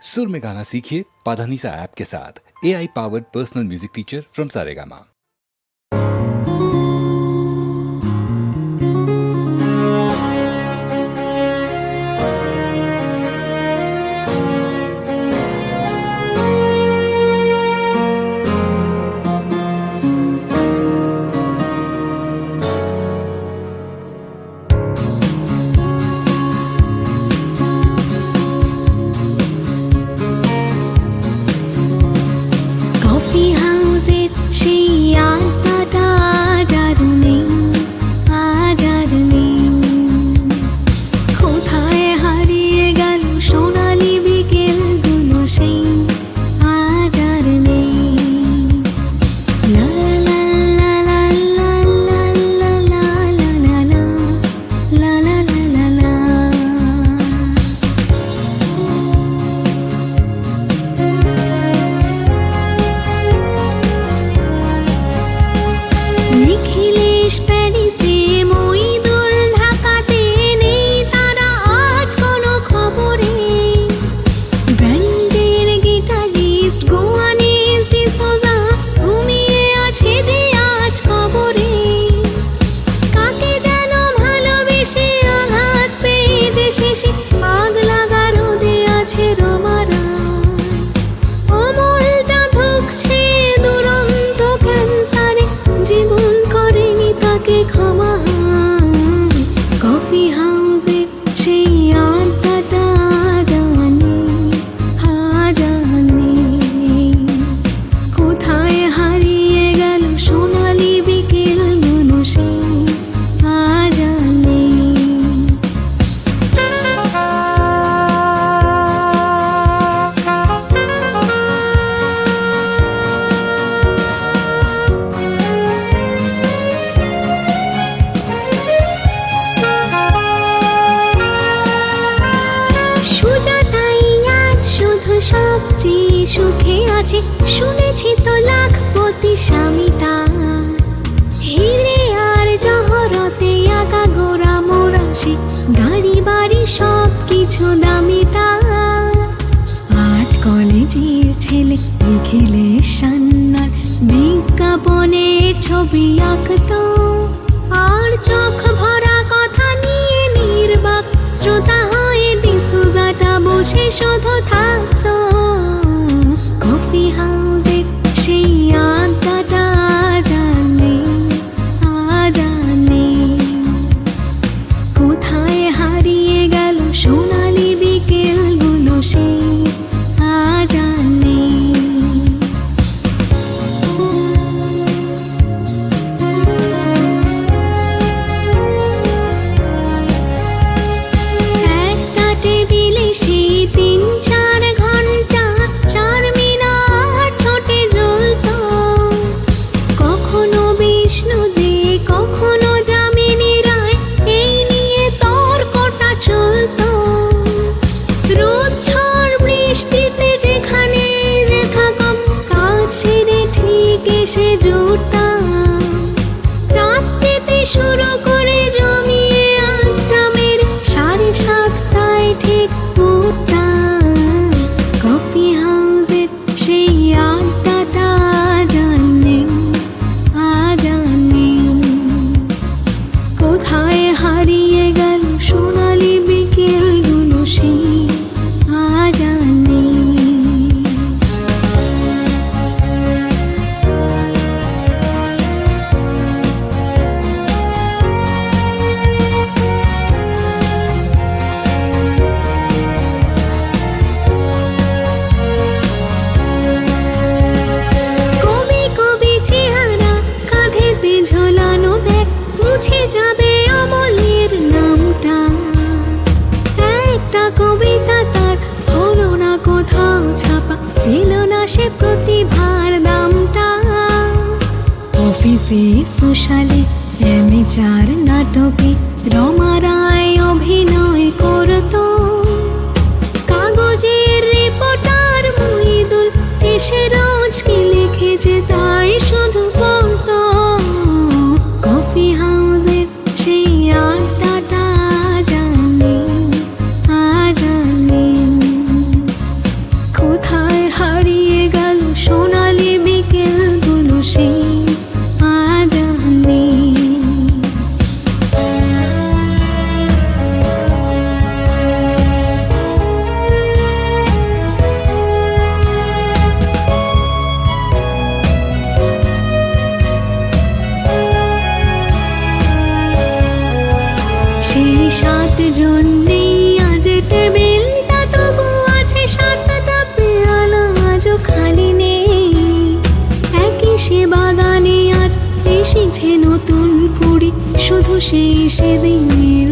सुर में गाना सीखिए पाधानीसा ऐप के साथ। AI powered personal music teacher from Saregama. সুখে আছে শুনেছি তো লাখপতি স্বামীটা, হিরে আর জহরতে আঁকা গোড়া মোরাসে গাড়ি বাড়ি সব কিছু দামি তার। আর্ট কলেজের ছেলে লিখেলে সান্নার বিজ্ঞাপনের ছবি আঁকতো, আর চোখ ভরা কথা নিয়ে নির্বাক শ্রোতা হয়ে ডিসুজাটা বসে শুধু থাকতো। কফি হাউসের সেই আড্ডাটা জানে আজানে, কোথায় হারিয়ে গেল সোনালি বিকেলগুলো সেই আজানে। একটা টেবিলে সেই 3-4 ঘন্টা চারমিনার ঠোঁটে জ্বলতো, কখনো বিষ্ণু দে কখনো যামিনী রায়, এই নিয়ে তর্কটা চলতো। রোদ ঝড় বৃষ্টিতে যেখানে যে থাকম, কাজ ছেড়ে ঠিক এসে জুটতাম। চারটেতে শুরু করে জমিয়ে আড্ডা মেরে 7:30টায় ঠিক উঠতাম। কফি হাউসের সেই আড্ডাটা জানে আজানে, কোথায় হারিয়ে গেল সোনালি বিকেলগুলো সেই আজানে। কবি কবি চেহারা, কাঁধেতে ঝোলানো ব্যাগ, মুছে যাবে অমলের নামটা। একটা কবিতা তার হলো না কোথাও ছাপা, পেল না সে প্রতিভার দামটা। অফিসে সোশ্যালে অ্যামেচার নাটকে রমা রায় অভিনয় করতো, কাগজের রিপোর্টার মহিদুল এসে রোজ কি লিখেছে তাই শুধু বলতো। কফি হাউসের সেই আড্ডাটা জানে আজানে, সেই আজ আর নেই। সেই 7 জন নেই আজ টেবিলটা, তবু আছে 7টা পেয়ালা আজও খালি নেই। একই সে বাগানে আজ এসেছে নতুন কুড়ি, শুধু সেই সেদিনের